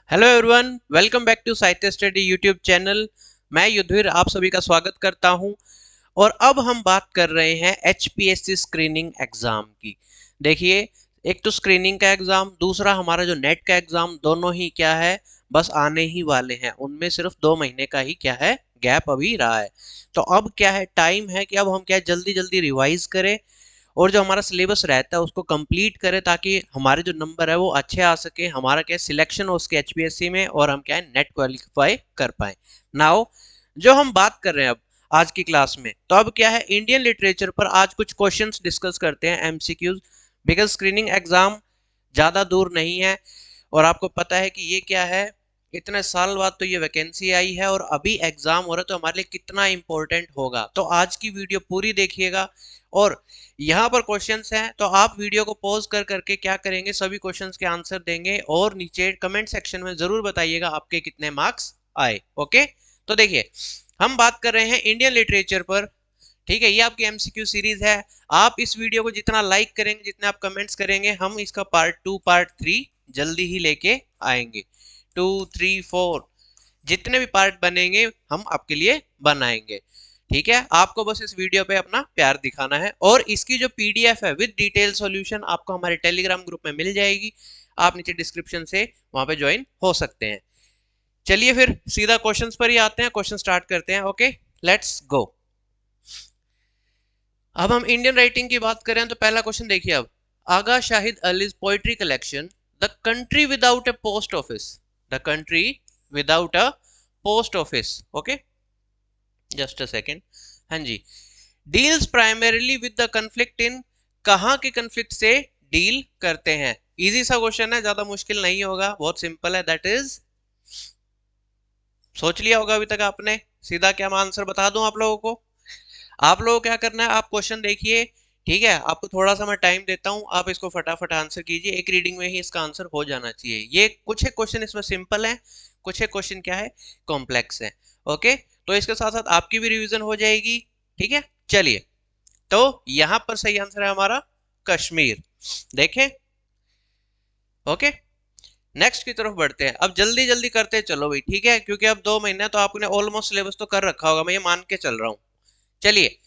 Hello everyone, welcome back to Sahitya study YouTube channel. मैं युद्धवीर आप सभी का स्वागत करता हूं। और अब हम बात कर रहे हैं एचपीएससी स्क्रीनिंग एग्जाम की। देखिए, एक तो स्क्रीनिंग का एग्जाम, दूसरा हमारा जो नेट का एग्जाम, दोनों ही क्या है, बस आने ही वाले हैं। उनमें सिर्फ 2 महीने का ही क्या है, गैप अभी रहा है। तो अब क्या है, टाइम है कि अब हम क्या जल्दी जल्दी रिवाइज करें और जो हमारा सिलेबस रहता है उसको कंप्लीट करें, ताकि हमारे जो नंबर है वो अच्छे आ सके, हमारा क्या सिलेक्शन हो उसके एचपीएससी में और हम क्या है नेट क्वालिफाई कर पाए। नाउ जो हम बात कर रहे हैं अब आज की क्लास में, तो अब क्या है, इंडियन लिटरेचर पर आज कुछ क्वेश्चंस डिस्कस करते हैं, एमसीक्यूज। बिकॉज स्क्रीनिंग एग्जाम ज़्यादा दूर नहीं है और आपको पता है कि ये क्या है, इतने साल बाद तो ये वैकेंसी आई है और अभी एग्जाम हो रहा है, तो हमारे लिए कितना इंपॉर्टेंट होगा। तो आज की वीडियो पूरी देखिएगा और यहाँ पर क्वेश्चंस हैं, तो आप वीडियो को पॉज कर करके क्या करेंगे, सभी क्वेश्चंस के आंसर देंगे और नीचे कमेंट सेक्शन में जरूर बताइएगा आपके कितने मार्क्स आए। ओके, तो देखिए, हम बात कर रहे हैं इंडियन लिटरेचर पर। ठीक है, ये आपकी एमसीक्यू सीरीज है। आप इस वीडियो को जितना लाइक करेंगे, जितने आप कमेंट्स करेंगे, हम इसका पार्ट 2 पार्ट 3 जल्दी ही लेके आएंगे। 2 3 4 जितने भी पार्ट बनेंगे हम आपके लिए बनाएंगे। ठीक है, आपको बस इस वीडियो पे अपना प्यार दिखाना है और इसकी जो पीडीएफ है विद डिटेल सॉल्यूशन आपको हमारे टेलीग्राम ग्रुप में मिल जाएगी। आप नीचे डिस्क्रिप्शन से वहां पे ज्वाइन हो सकते हैं। चलिए फिर सीधा क्वेश्चंस पर ही आते हैं, क्वेश्चन स्टार्ट करते हैं। Okay, let's go. अब हम इंडियन राइटिंग की बात करें तो पहला क्वेश्चन देखिए। अब Agha Shahid Ali's poetry collection the country without a post office, the country without a post office, okay, just a second. हाँ जी, deals primarily with the conflict in, कहाँ के कंफ्लिक्ट से डील करते हैं। इजी सा क्वेश्चन है, ज्यादा मुश्किल नहीं होगा, बहुत सिंपल है। दैट इज, सोच लिया होगा अभी तक आपने। सीधा क्या मैं आंसर बता दूं आप लोगों को। आप लोगों को क्या करना है, आप क्वेश्चन देखिए। ठीक है, आपको थोड़ा सा मैं टाइम देता हूं, आप इसको फटाफट आंसर कीजिए। एक रीडिंग में ही इसका आंसर हो जाना चाहिए। ये कुछ एक क्वेश्चन इसमें सिंपल है, कुछ एक क्वेश्चन क्या है, कॉम्प्लेक्स है। ओके, तो इसके साथ साथ आपकी भी रिवीजन हो जाएगी। ठीक है, चलिए, तो यहां पर सही आंसर है हमारा कश्मीर। देखें, ओके, नेक्स्ट की तरफ बढ़ते हैं। अब जल्दी जल्दी करते चलो भाई, ठीक है, क्योंकि अब 2 महीने तो आपने ऑलमोस्ट सिलेबस तो कर रखा होगा, मैं ये मान के चल रहा हूँ। चलिए,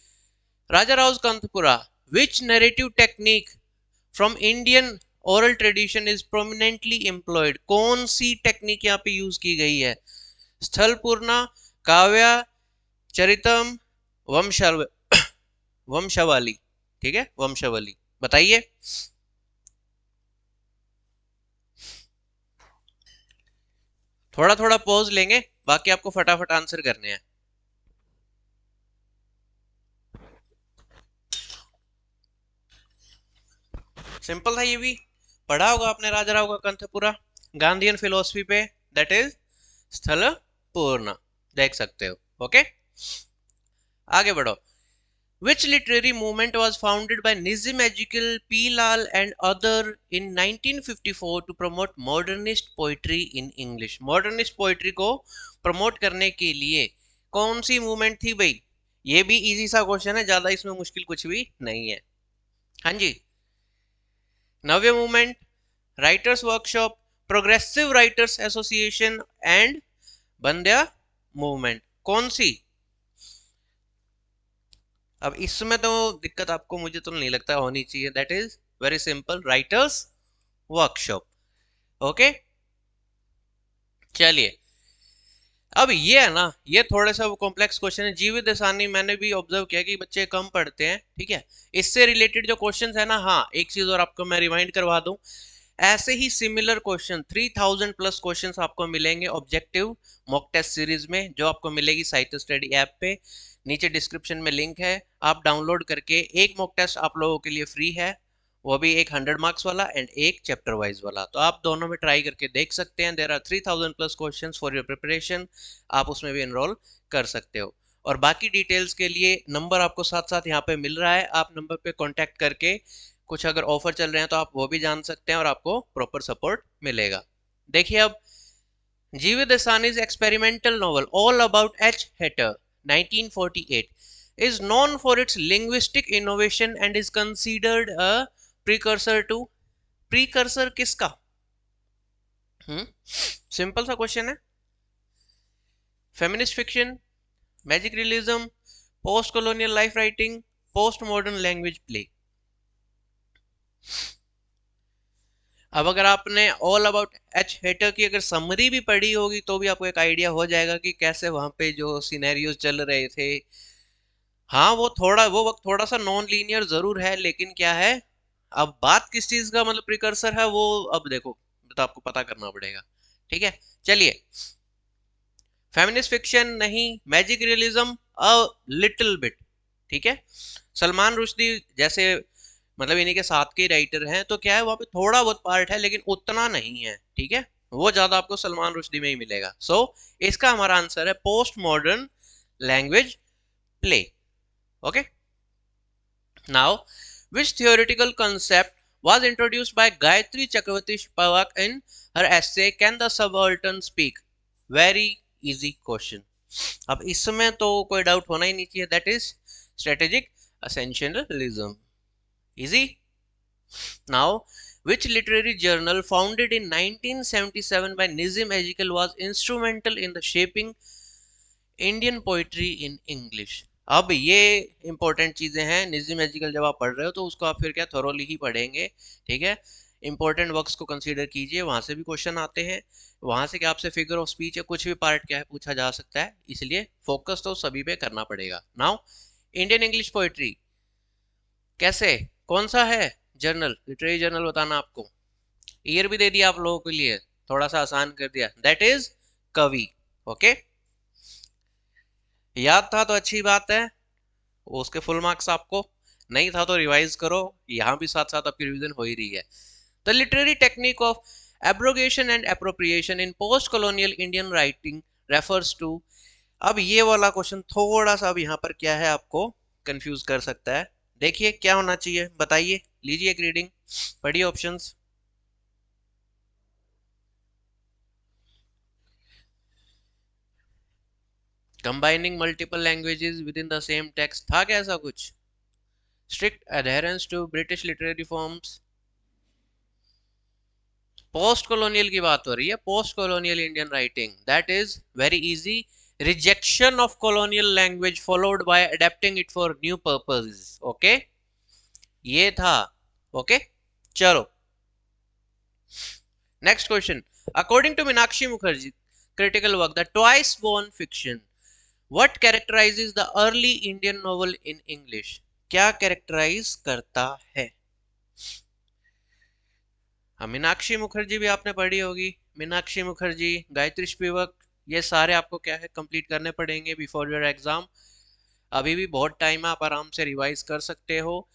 Raja Rao Kanthapura, which narrative technique from Indian oral tradition is prominently employed, कौन सी टेक्निक यहाँ पे यूज की गई है। स्थलपूर्णा, काव्य, चरितम, वंशव वंशावली। ठीक है, वंशावली, बताइए। थोड़ा थोड़ा पॉज लेंगे, बाकी आपको फटाफट आंसर करने हैं। सिंपल था ये भी, पढ़ा होगा आपने राजा राव का कंथपुरा, गांधीयन फिलोसफी पे। दैट इज स्थल पूर्ण, देख सकते हो। ओके, आगे बढ़ो। Which literary movement was founded by Nizam Ezekiel, P. Lal and other in 1954 to promote modernist poetry in English? Modernist poetry को प्रमोट करने के लिए कौन सी मूवमेंट थी भाई। ये भी इजी सा क्वेश्चन है, ज्यादा इसमें मुश्किल कुछ भी नहीं है। हाँ जी, Navya movement, writers workshop, progressive writers association and Bandhya movement, कौन सी। अब इसमें तो दिक्कत आपको, मुझे तो नहीं लगता होनी चाहिए। That is very simple, writers workshop. Okay, चलिए, अब ये है ना, ये थोड़ा सा कॉम्प्लेक्स क्वेश्चन है। जीवित देसानी, मैंने भी ऑब्जर्व किया कि बच्चे कम पढ़ते हैं। ठीक है, इससे रिलेटेड जो क्वेश्चंस है ना, हाँ, एक चीज और आपको मैं रिमाइंड करवा दूं, ऐसे ही सिमिलर क्वेश्चन 3000 प्लस क्वेश्चंस आपको मिलेंगे ऑब्जेक्टिव मॉक टेस्ट सीरीज में, जो आपको मिलेगी साहित्य स्टडी ऐप पे। नीचे डिस्क्रिप्शन में लिंक है, आप डाउनलोड करके एक मॉक टेस्ट आप लोगों के लिए फ्री है, वो भी एक 100 मार्क्स वाला एंड एक चैप्टर वाइज वाला। तो आप दोनों में ट्राई करके देख सकते हैं। There are 3000 plus questions for your preparation, आप उसमें भी एनरोल कर सकते हो। और बाकी डिटेल्स के लिए नंबर आपको साथ साथ यहाँ पे मिल रहा है, आप नंबर पे कांटेक्ट करके कुछ अगर ऑफर चल रहे हैं तो आप वो भी जान सकते हैं और आपको प्रॉपर सपोर्ट मिलेगा। देखिए, अब जीवित देसानी's experimental novel All About H. Hatter 1948 is known for its linguistic innovation and is considered a precursor to, precursor किसका, सिंपल सा क्वेश्चन है। Feminist fiction, magic realism, post colonial life writing, post modern language play. अब अगर आपने all about H hater की अगर summary भी पढ़ी होगी तो भी आपको एक आइडिया हो जाएगा कि कैसे वहां पे जो सिनेरियोज चल रहे थे। हाँ वो वक्त थोड़ा सा नॉन लीनियर जरूर है, लेकिन क्या है, अब बात किस चीज का मतलब प्रिकर्सर है वो अब देखो तो आपको पता करना पड़ेगा। ठीक है, चलिए। फेमिनिस्ट फिक्शन नहीं, magic realism a little bit. ठीक है, सलमान रुश्दी जैसे मतलब इन्हीं के साथ के राइटर हैं, तो क्या है वहां पे थोड़ा बहुत पार्ट है लेकिन उतना नहीं है। ठीक है, वो ज्यादा आपको सलमान रुश्दी में ही मिलेगा। इसका हमारा आंसर है post modern language play. Okay, now which theoretical concept was introduced by Gayatri Chakravarti Spivak in her essay Can the Subaltern Speak? Very easy question. अब इसमें तो कोई डाउट होना ही नहीं चाहिए, that is strategic essentialism. Easy. Now, which literary journal founded in 1977 by Nizam Ezekiel was instrumental in the shaping Indian poetry in English? अब ये important चीजें हैं। निजी मैजिकल जब आप पढ़ रहे हो तो उसको आप फिर क्या थोरोली ही पढ़ेंगे। ठीक है, इंपॉर्टेंट वर्क्स को कंसीडर कीजिए, वहां से भी क्वेश्चन आते हैं। वहां से क्या आपसे फिगर ऑफ स्पीच या कुछ भी पार्ट क्या है पूछा जा सकता है, इसलिए फोकस तो सभी पे करना पड़ेगा। नाउ इंडियन इंग्लिश पोइट्री कैसे, कौन सा है जर्नल, लिटरेरी जर्नल बताना आपको। ईयर भी दे दिया आप लोगों के लिए, थोड़ा सा आसान कर दिया, दैट इज कवि। ओके, याद था तो अच्छी बात है, उसके फुल मार्क्स आपको, नहीं था तो रिवाइज करो, यहाँ भी साथ साथ आपकी रिवीजन हो ही रही है। The literary technique of abrogation and appropriation in post colonial Indian writing refers to. अब ये वाला क्वेश्चन थोड़ा सा अब यहाँ पर क्या है आपको कंफ्यूज कर सकता है। देखिए क्या होना चाहिए, बताइए, लीजिए एक रीडिंग, पढ़िए options. Combining multiple languages within the same text, था क्या ऐसा कुछ? Strict adherence to British literary forms, post colonial की बात हो रही है, post colonial Indian writing, that is very easy, rejection of colonial language followed by adapting it for new purposes. Okay, ये था। ओके, चलो next question. According to Meenakshi Mukherjee critical work the twice born fiction, what characterizes the early Indian novel in English? क्या characterise करता है? हाँ, मीनाक्षी मुखर्जी भी आपने पढ़ी होगी, मीनाक्षी मुखर्जी, गायत्री स्पिवक, ये सारे आपको क्या है कंप्लीट करने पड़ेंगे बिफोर योर एग्जाम। अभी भी बहुत टाइम है, आप आराम से रिवाइज कर सकते हो।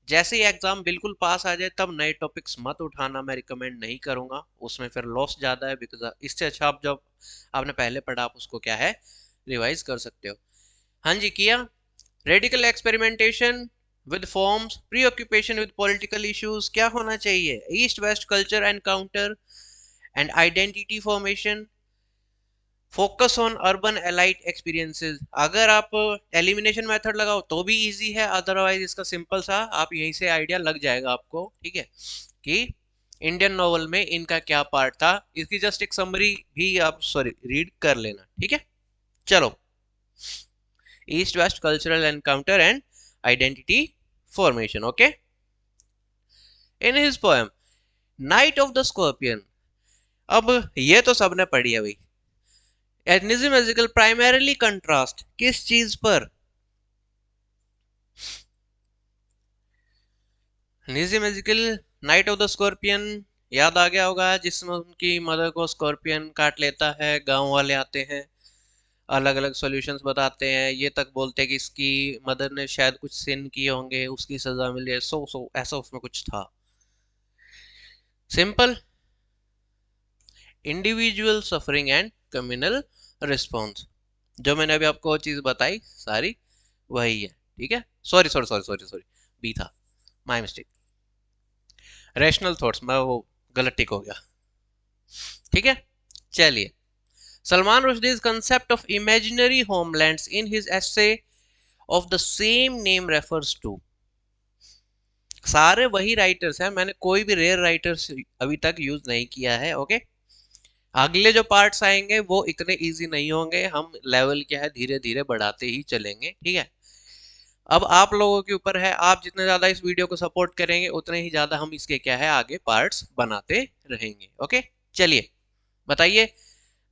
जैसे ही एग्जाम बिल्कुल पास आ जाए तब नए टॉपिक्स मत उठाना, मैं रिकमेंड नहीं करूंगा, उसमें फिर लॉस ज्यादा है। बिकॉज इससे अच्छा आप जब आपने पहले पढ़ा आप उसको क्या है रिवाइज कर सकते हो। हाँ जी, किया। Radical experimentation with forms, preoccupation with political issues, क्या होना चाहिए? East west culture encounter and identity formation, focus on urban elite experiences. अगर आप एलिमिनेशन मेथड लगाओ तो भी इजी है, अदरवाइज इसका सिंपल सा आप यहीं से आइडिया लग जाएगा आपको। ठीक है, कि इंडियन नॉवल में इनका क्या पार्ट था, इसकी जस्ट एक समरी भी आप सॉरी रीड कर लेना। ठीक है, चलो। East west cultural encounter and identity formation. Okay, in his poem night of the scorpion, अब ये तो सबने पढ़ी है भाई। एथनिज्म प्राइमरीली कंट्रास्ट किस चीज पर? निज्म नाइट ऑफ द स्कॉर्पियन याद आ गया होगा, जिसमें उनकी मदर को स्कॉर्पियन काट लेता है, गांव वाले आते हैं, अलग अलग सॉल्यूशंस बताते हैं, ये तक बोलते हैं कि इसकी मदर ने शायद कुछ सिन किए होंगे, उसकी सजा मिली है, सो ऐसा उसमें कुछ था। Simple, individual suffering and communal response, जो मैंने अभी आपको चीज बताई सारी वही है। ठीक है, sorry sorry sorry sorry sorry, B था, माय मिस्टेक, रैशनल थॉट्स, मैं वो गलत टिक हो गया। ठीक है, चलिए। Salman रुश्दी's concept of imaginary homelands in his essay of the same name refers to, सारे वही राइटर्स हैं, मैंने कोई भी रेयर राइटर्स अभी तक यूज नहीं किया है। ओके, अगले जो पार्ट्स आएंगे वो इतने इजी नहीं होंगे, हम लेवल क्या है धीरे धीरे बढ़ाते ही चलेंगे, ठीक है। अब आप लोगों के ऊपर है, आप जितने ज्यादा इस वीडियो को सपोर्ट करेंगे उतने ही ज्यादा हम इसके क्या है आगे पार्ट्स बनाते रहेंगे। ओके, चलिए बताइए।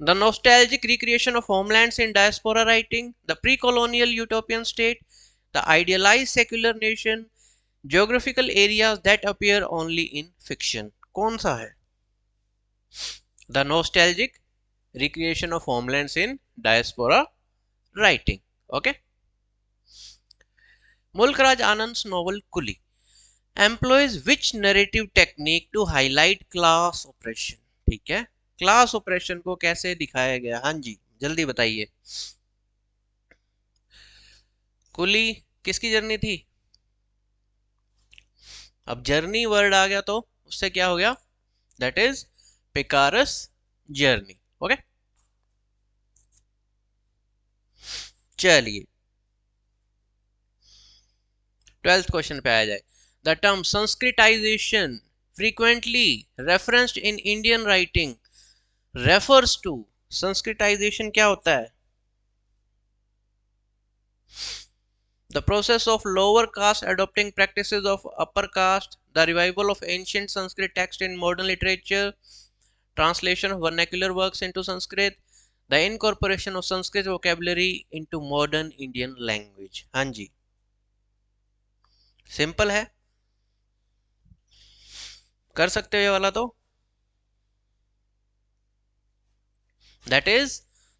The nostalgic recreation of homelands in diaspora writing, the pre colonial utopian state, the idealised secular nation, geographical areas that appear only in fiction. कौन सा है? The nostalgic recreation of homelands in diaspora writing. Okay. Mulk Raj Anand's novel Coolie employs which narrative technique to highlight class oppression? ठीक है, class operation को कैसे दिखाया गया? हाँ जी, जल्दी बताइए। कुली किसकी जर्नी थी? अब जर्नी वर्ड आ गया तो उससे क्या हो गया? That is picaresque journey. Okay, चलिए 12th क्वेश्चन पे आया जाए। The term Sanskritization frequently referenced in Indian writing refers to, Sanskritization क्या होता है? The process of lower caste adopting practices of upper caste, the revival of ancient Sanskrit text in modern literature, translation of vernacular works into Sanskrit, the incorporation of Sanskrit vocabulary into modern Indian language। हाँ जी, simple है, कर सकते हो ये वाला तो। That is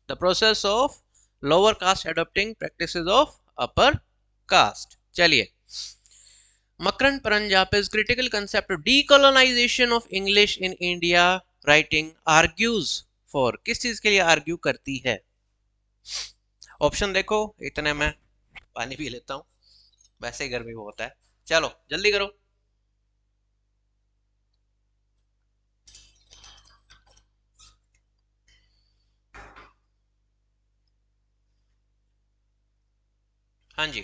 the process of lower caste adopting practices of upper caste। चलिए, Makran Paranjape's critical concept of decolonization of English in India writing argues for, किस चीज के लिए आर्ग्यू करती है? ऑप्शन देखो, इतने में पानी पी लेता हूं, वैसे ही गर्मी बहुत है। चलो जल्दी करो। हाँ जी,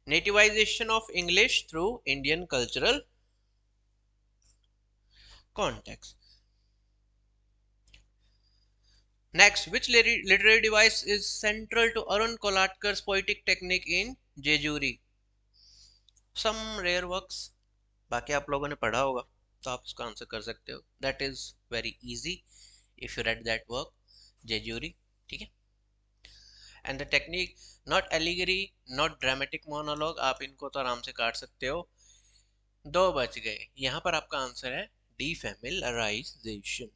nativization of English through Indian cultural context. Next, which literary device is central to Arun Kolatkar's poetic technique in Jejuri? Some rare works, बाकी आप लोगों ने पढ़ा होगा तो आप उसका आंसर कर सकते हो। That is very easy if you read that work, Jejuri, ठीक है। And the technique, not allegory, not dramatic monologue, आप इनको तो आराम से काट सकते हो। 2 बच गए, यहाँ पर आपका आंसर है defamiliarization,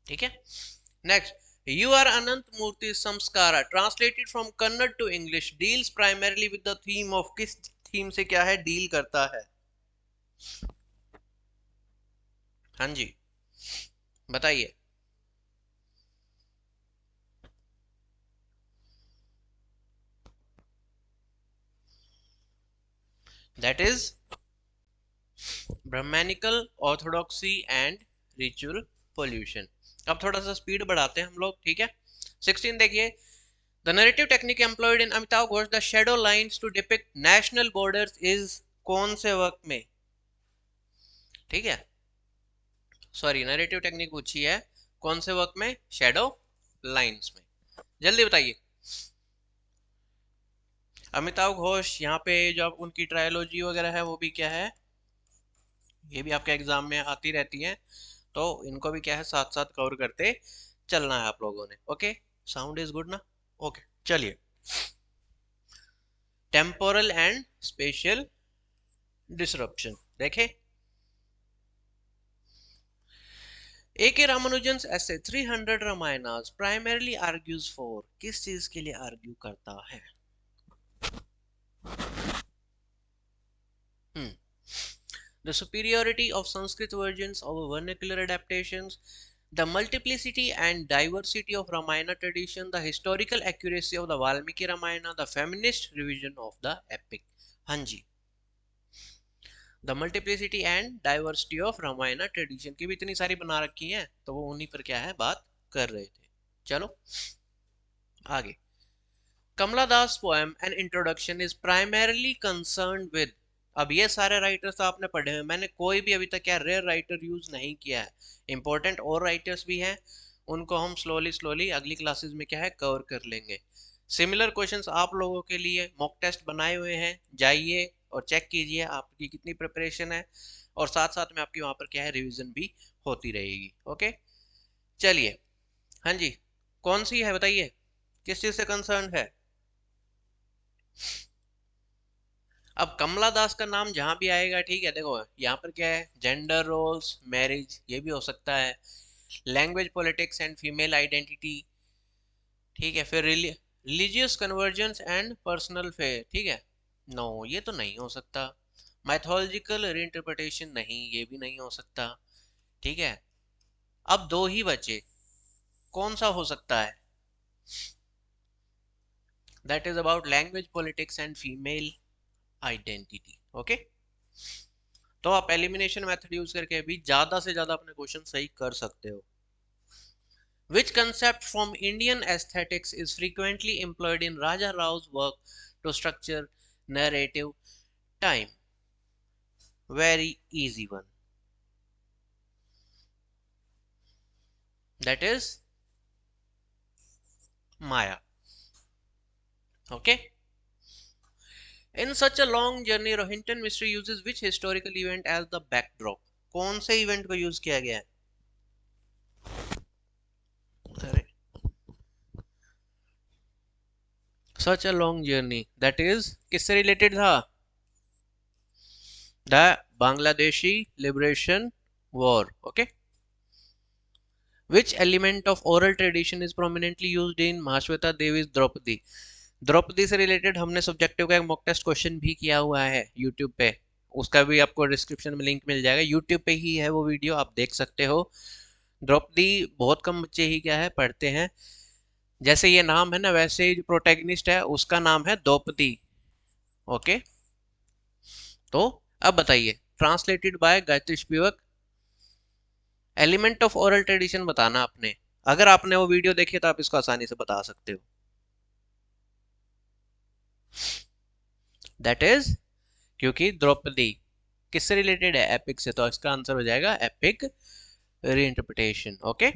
ठीक है। Next, You Are Anant Murthy's Samskara, translated from Kannada to English, deals primarily with the theme of, किस थीम से क्या है डील करता है? हाँ जी, बताइए। That is Brahmanical orthodoxy and ritual pollution। अब थोड़ा सा स्पीड बढ़ाते हैं हम लोग, ठीक है। 16 देखिए। The narrative technique employed in Amitav Ghosh the shadow lines to depict national borders is कौन से वर्क में? ठीक है, सॉरी नैरेटिव टेक्निक पूछी है, कौन से वर्क में? शैडो लाइंस में। जल्दी बताइए। अमिताभ घोष यहाँ पे जो उनकी ट्रायोलॉजी वगैरह है वो भी क्या है, ये भी आपके एग्जाम में आती रहती है, तो इनको भी क्या है साथ साथ कवर करते चलना है आप लोगों ने। ओके, साउंड इज गुड ना? ओके, चलिए। टेम्पोरल एंड स्पेशियल डिसरप्शन देखे। A.K. Ramanujan's essay 300 Ramayanas primarily argues for, किस चीज के लिए आर्ग्यू करता है? The superiority of Sanskrit versions over vernacular adaptations, the multiplicity and diversity of Ramayana tradition, the historical accuracy of the Valmiki Ramayana, the feminist revision of the epic। हाँ जी, the multiplicity and diversity of Ramayana tradition की भी इतनी सारी बना रखी है, तो वो उन्हीं पर क्या है बात कर रहे थे। चलो आगे। Kamala Das poem An Introduction is primarily concerned with, अब ये सारे राइटर्स तो आपने पढ़े हैं, मैंने कोई भी अभी तक क्या रेयर राइटर यूज नहीं किया है। इंपॉर्टेंट और राइटर्स भी हैं, उनको हम स्लोली स्लोली अगली क्लासेस में क्या है कवर कर लेंगे। सिमिलर क्वेश्चंस आप लोगों के लिए मॉक टेस्ट बनाए हुए हैं, जाइए और चेक कीजिए आपकी कितनी प्रिपरेशन है, और साथ साथ में आपकी वहाँ पर क्या है रिवीजन भी होती रहेगी। ओके, चलिए। हाँ जी, कौन सी है बताइए, किस चीज़ से कंसर्न है? अब कमला दास का नाम जहां भी आएगा, ठीक है, देखो यहाँ पर क्या है, जेंडर रोल्स, मैरिज, ये भी हो सकता है, language politics and female identity, ठीक है, फिर religious convergence and personal fair, ठीक है, नो ये तो नहीं हो सकता। माइथोलॉजिकल रिइंटरप्रिटेशन, नहीं ये भी नहीं हो सकता। ठीक है, अब दो ही बचे, कौन सा हो सकता है? That is about language politics and female identity. Okay, तो आप एलिमिनेशन मेथड यूज करके भी ज्यादा से ज्यादा अपने क्वेश्चन सही कर सकते हो। Which concept from Indian aesthetics is frequently employed in Raja Rao's work to structure narrative time? Very easy one. That is Maya. Okay. In such a long journey, Rohinton Mystery uses which historical event as the backdrop? कौन से event को use किया गया है? Such a long journey, that is किससे related था? The Bangladeshi Liberation War. Okay. Which element of oral tradition is prominently used in Mahashweta Devi's Draupadi? Draupadi से related हमने सब्जेक्टिव का एक मॉक टेस्ट क्वेश्चन भी किया हुआ है यूट्यूब पे, उसका भी आपको डिस्क्रिप्शन में लिंक मिल जाएगा, यूट्यूब पे ही है वो वीडियो, आप देख सकते हो। द्रौपदी बहुत कम बच्चे ही क्या है पढ़ते हैं, जैसे ये नाम है ना वैसे ही जो प्रोटैगनिस्ट है उसका नाम है द्रौपदी। ओके, तो अब बताइए, translated bye Gayatri Spivak, element of oral tradition बताना आपने, अगर आपने वो वीडियो देखी तो आप इसको आसानी से बता सकते हो। दैट इज, क्योंकि द्रौपदी किससे रिलेटेड है? एपिक से, तो इसका आंसर हो जाएगा एपिक रीइंटरप्रिटेशन। ओके,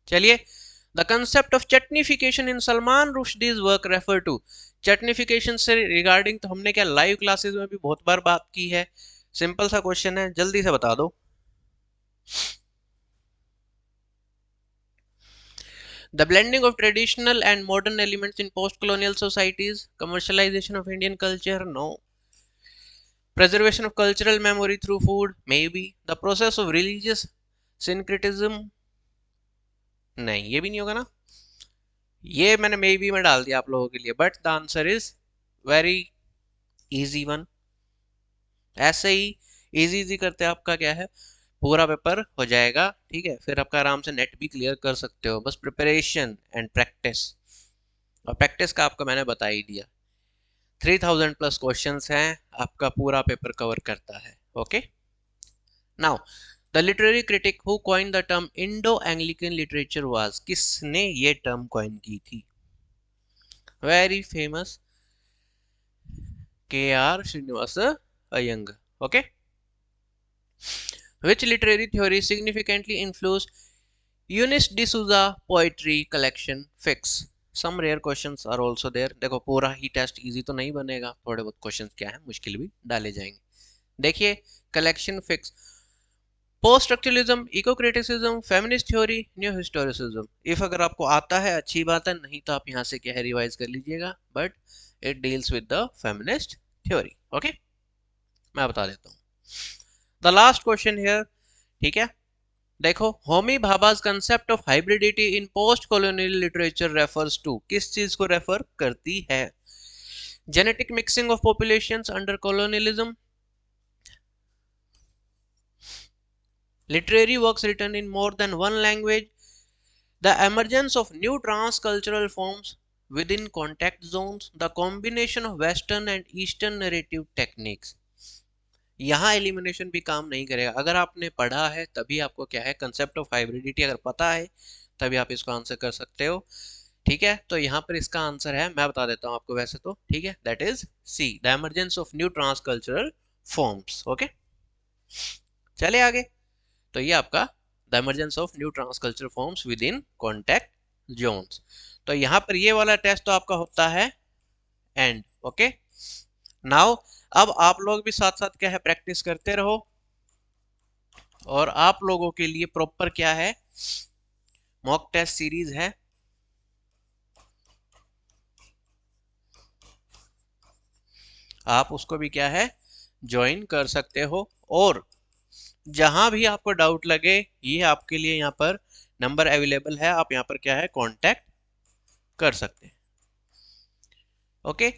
चलिए। The concept of chutnification in Salman Rushdie's work refer to, chutnification से रिगार्डिंग तो हमने क्या लाइव क्लासेस में भी बहुत बार बात की है, सिंपल सा क्वेश्चन है, जल्दी से बता दो। The blending of traditional and modern elements in post-colonial societies, commercialization of Indian culture, no. Preservation of cultural memory through food, maybe. The process of religious syncretism, नहीं ये भी नहीं होगा ना, ये मैंने मे बी में डाल दिया आप लोगों के लिए, but the answer is very easy one. ऐसे ही इजी इजी करते आपका क्या है पूरा पेपर हो जाएगा, ठीक है, फिर आपका आराम से नेट भी क्लियर कर सकते हो, बस प्रिपरेशन एंड प्रैक्टिस, और प्रैक्टिस का आपको मैंने बता ही दिया। 3000 प्लस क्वेश्चंस हैं, आपका पूरा पेपर कवर करता है। Okay, now the literary critic who coined the term Indo Anglican literature was, किसने ये टर्म कॉइन की थी? Very famous KR Srinivasa Iyengar. Okay, which literary theory significantly influenced Eunice D'Souza poetry collection Fix? Some rare questions are also there। देखो पूरा ही test easy तो नहीं बनेगा, थोड़े बहुत क्वेश्चंस क्या है मुश्किल भी डाले जाएंगे। देखिए, collection fix, post structuralism, eco criticism, feminist theory, new historicism. If अगर आपको आता है अच्छी बात है, नहीं तो आप यहाँ से क्या है रिवाइज कर लीजिएगा, but it deals with the feminist theory. Okay, मैं बता देता हूँ द लास्ट क्वेश्चन हियर, ठीक है। देखो, Homi भाभा's concept of hybridity in post colonial literature refers to, किस चीज को रेफर करती है? Genetic mixing of populations under colonialism, literary works written in more than one language, the emergence of new transcultural forms within contact zones, the combination of western and eastern narrative techniques। यहाँ elimination भी काम नहीं करेगा, अगर आपने पढ़ा है तभी आपको क्या है कंसेप्ट ऑफ हाइब्रिडिटी अगर पता है तभी आप इसको आंसर कर सकते हो। ठीक है, तो यहाँ पर इसका आंसर है, मैं बता देता हूँ आपको वैसे तो, ठीक है, that is C, the emergence of new transcultural forms. Okay, चले आगे। तो ये आपका the emergence of new transcultural forms within contact zones. तो यहाँ पर ये वाला टेस्ट तो आपका होता है एंड। ओके, नाउ अब आप लोग भी साथ साथ क्या है प्रैक्टिस करते रहो, और आप लोगों के लिए प्रॉपर क्या है मॉक टेस्ट सीरीज है, आप उसको भी क्या है ज्वाइन कर सकते हो। और जहां भी आपको डाउट लगे, ये आपके लिए यहाँ पर नंबर अवेलेबल है, आप यहाँ पर क्या है कांटेक्ट कर सकते हैं। ओके,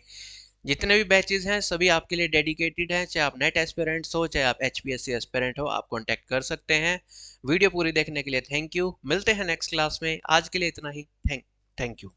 जितने भी बैचेस हैं सभी आपके लिए डेडिकेटेड हैं, चाहे आप नेट एस्पिरेंट्स हो चाहे आप HPSC एस्पिरेंट हो, आप कांटेक्ट कर सकते हैं। वीडियो पूरी देखने के लिए थैंक यू, मिलते हैं नेक्स्ट क्लास में, आज के लिए इतना ही। Thank you.